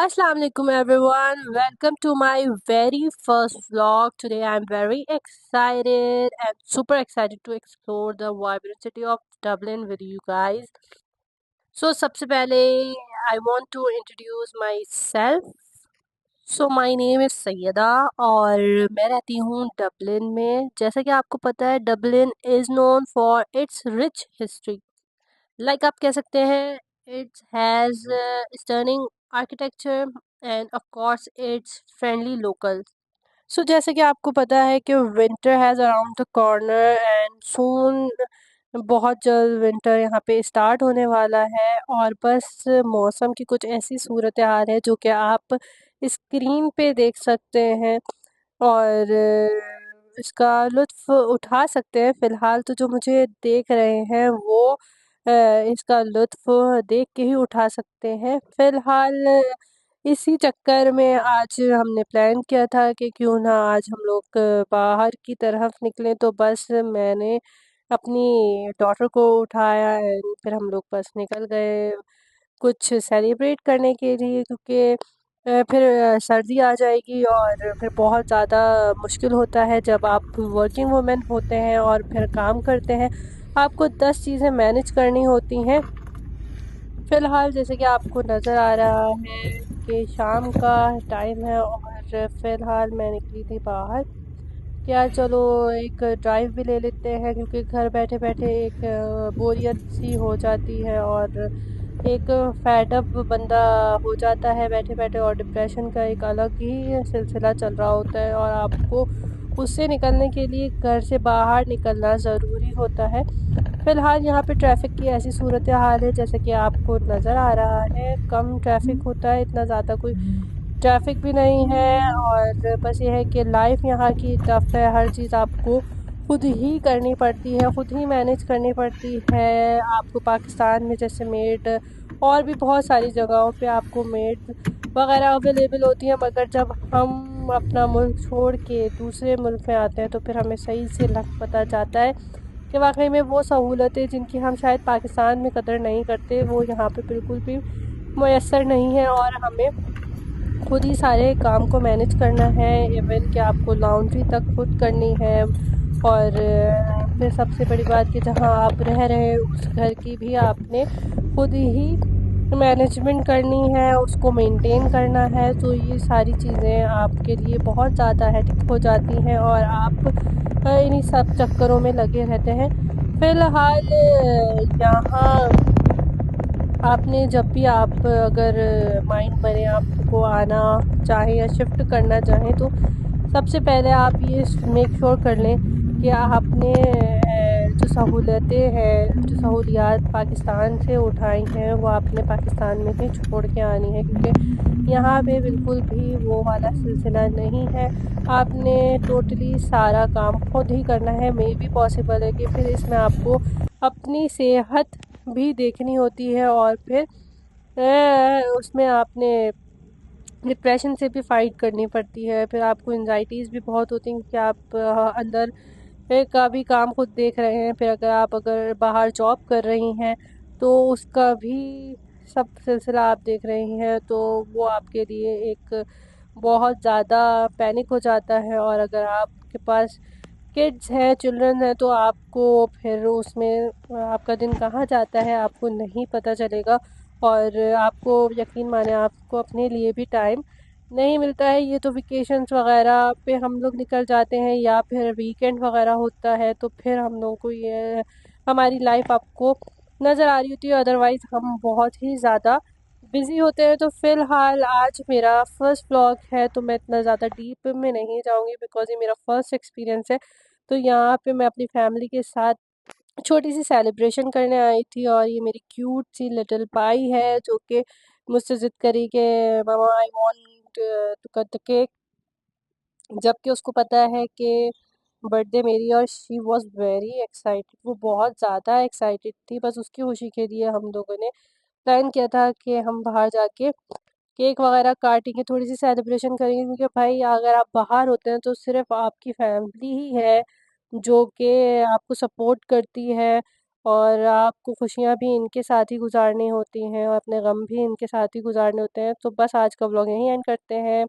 Assalamu alaikum everyone. Welcome to my very first vlog. Today I'm very excited and super excited to explore the vibrant city of Dublin with you guys. So सबसे पहले I want to introduce myself. So my name is Syeda और मैं रहती हूँ Dublin में। जैसा कि आपको पता है Dublin is known for its rich history. Like आप कह सकते हैं it's has stunning architecture and of course its friendly local. So जैसे कि आपको पता है कि winter has around the corner and soon बहुत जल्द विंटर यहाँ पे स्टार्ट होने वाला है और बस मौसम की कुछ ऐसी सूरत हाल है जो कि आप स्क्रीन पे देख सकते हैं और इसका लुत्फ़ उठा सकते हैं। फ़िलहाल तो जो मुझे देख रहे हैं वो इसका लुत्फ़ देख के ही उठा सकते हैं। फ़िलहाल इसी चक्कर में आज हमने प्लान किया था कि क्यों ना आज हम लोग बाहर की तरफ निकलें, तो बस मैंने अपनी डॉटर को उठाया एंड फिर हम लोग बस निकल गए कुछ सेलिब्रेट करने के लिए, क्योंकि फिर सर्दी आ जाएगी और फिर बहुत ज़्यादा मुश्किल होता है जब आप वर्किंग वुमेन होते हैं और फिर काम करते हैं, आपको 10 चीज़ें मैनेज करनी होती हैं। फ़िलहाल जैसे कि आपको नज़र आ रहा है कि शाम का टाइम है और फ़िलहाल मैं निकली थी बाहर कि यार चलो एक ड्राइव भी ले लेते हैं, क्योंकि घर बैठे बैठे एक बोरियत सी हो जाती है और एक फेड अप बंदा हो जाता है बैठे बैठे, और डिप्रेशन का एक अलग ही सिलसिला चल रहा होता है और आपको उससे निकलने के लिए घर से बाहर निकलना ज़रूरी होता है। फ़िलहाल यहाँ पे ट्रैफ़िक की ऐसी सूरत हाल है जैसे कि आपको नज़र आ रहा है, कम ट्रैफ़िक होता है, इतना ज़्यादा कोई ट्रैफ़िक भी नहीं है और बस ये है कि लाइफ यहाँ की टफ़ है। हर चीज़ आपको खुद ही करनी पड़ती है, खुद ही मैनेज करनी पड़ती है। आपको पाकिस्तान में जैसे मेड और भी बहुत सारी जगहों पे आपको मेड वगैरह अवेलेबल होती हैं, मगर जब हम अपना मुल्क छोड़ के दूसरे मुल्क में आते हैं तो फिर हमें सही से लग पता जाता है कि वाकई में वो सहूलतें जिनकी हम शायद पाकिस्तान में कदर नहीं करते वो यहाँ पे बिल्कुल भी मैसर नहीं है और हमें खुद ही सारे काम को मैनेज करना है। इवन कि आपको लॉन्ड्री तक खुद करनी है और फिर सबसे बड़ी बात कि जहाँ आप रह रहे हैं उस घर की भी आपने खुद ही मैनेजमेंट करनी है, उसको मेंटेन करना है। तो ये सारी चीज़ें आपके लिए बहुत ज़्यादा हेक्टिक हो जाती हैं और आप इन्हीं सब चक्करों में लगे रहते हैं। फ़िलहाल यहाँ आपने जब भी आप अगर माइंड बने आपको आना चाहें या शिफ्ट करना चाहें तो सबसे पहले आप ये मेक श्योर कर लें कि आपने जो सहूलतें हैं, जो सहूलियात पाकिस्तान से उठाई हैं वो आपने पाकिस्तान में ही छोड़ के आनी है, क्योंकि यहाँ पे बिल्कुल भी वो वाला सिलसिला नहीं है। आपने टोटली सारा काम खुद ही करना है। मे बी पॉसिबल है कि फिर इसमें आपको अपनी सेहत भी देखनी होती है और फिर उसमें आपने डिप्रेशन से भी फ़ाइट करनी पड़ती है। फिर आपको एंजाइटीज़ भी बहुत होती हैं क्योंकि आप अंदर का भी काम खुद देख रहे हैं। फिर अगर बाहर जॉब कर रही हैं तो उसका भी सब सिलसिला आप देख रही हैं, तो वो आपके लिए एक बहुत ज़्यादा पैनिक हो जाता है। और अगर आपके पास किड्स हैं, चिल्ड्रन हैं, तो आपको फिर उसमें आपका दिन कहाँ जाता है आपको नहीं पता चलेगा और आपको यकीन माने आपको अपने लिए भी टाइम नहीं मिलता है। ये तो वेकेशंस वगैरह पे हम लोग निकल जाते हैं या फिर वीकेंड वगैरह होता है तो फिर हम लोगों को ये हमारी लाइफ आपको नज़र आ रही होती है, अदरवाइज़ हम बहुत ही ज़्यादा बिज़ी होते हैं। तो फ़िलहाल आज मेरा फर्स्ट व्लॉग है तो मैं इतना ज़्यादा डीप में नहीं जाऊँगी बिकॉज़ ये मेरा फर्स्ट एक्सपीरियंस है। तो यहाँ पे मैं अपनी फैमिली के साथ छोटी-सी सेलिब्रेशन करने आई थी और ये मेरी क्यूट सी लिटिल पाई है जो कि मुझसे ज़िद करी कि मम्मा I want to cut the cake, जबकि उसको पता है कि बर्थडे मेरी और शी वाज़ वेरी एक्साइटेड, वो बहुत ज़्यादा एक्साइटेड थी। बस उसकी खुशी के लिए हम लोगों ने प्लान किया था कि हम बाहर जाके केक वगैरह काटेंगे, थोड़ी-सी सेलिब्रेशन करेंगे, क्योंकि भाई अगर आप बाहर होते हैं तो सिर्फ़ आपकी फैमिली ही है जो कि आपको सपोर्ट करती है और आपको खुशियाँ भी इनके साथ ही गुजारनी होती हैं और अपने गम भी इनके साथ ही गुजारने होते हैं। तो बस आज का व्लॉग यहीं एंड करते हैं।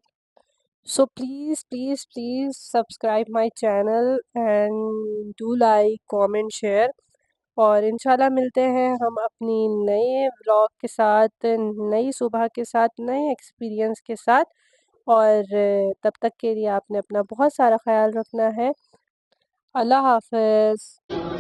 So please please please subscribe my channel and do like comment share. और इंशाल्लाह मिलते हैं हम अपनी नए व्लॉग के साथ, नई सुबह के साथ, नए एक्सपीरियंस के साथ। और तब तक के लिए आपने अपना बहुत सारा ख्याल रखना है। अल्लाह हाफ़िज़।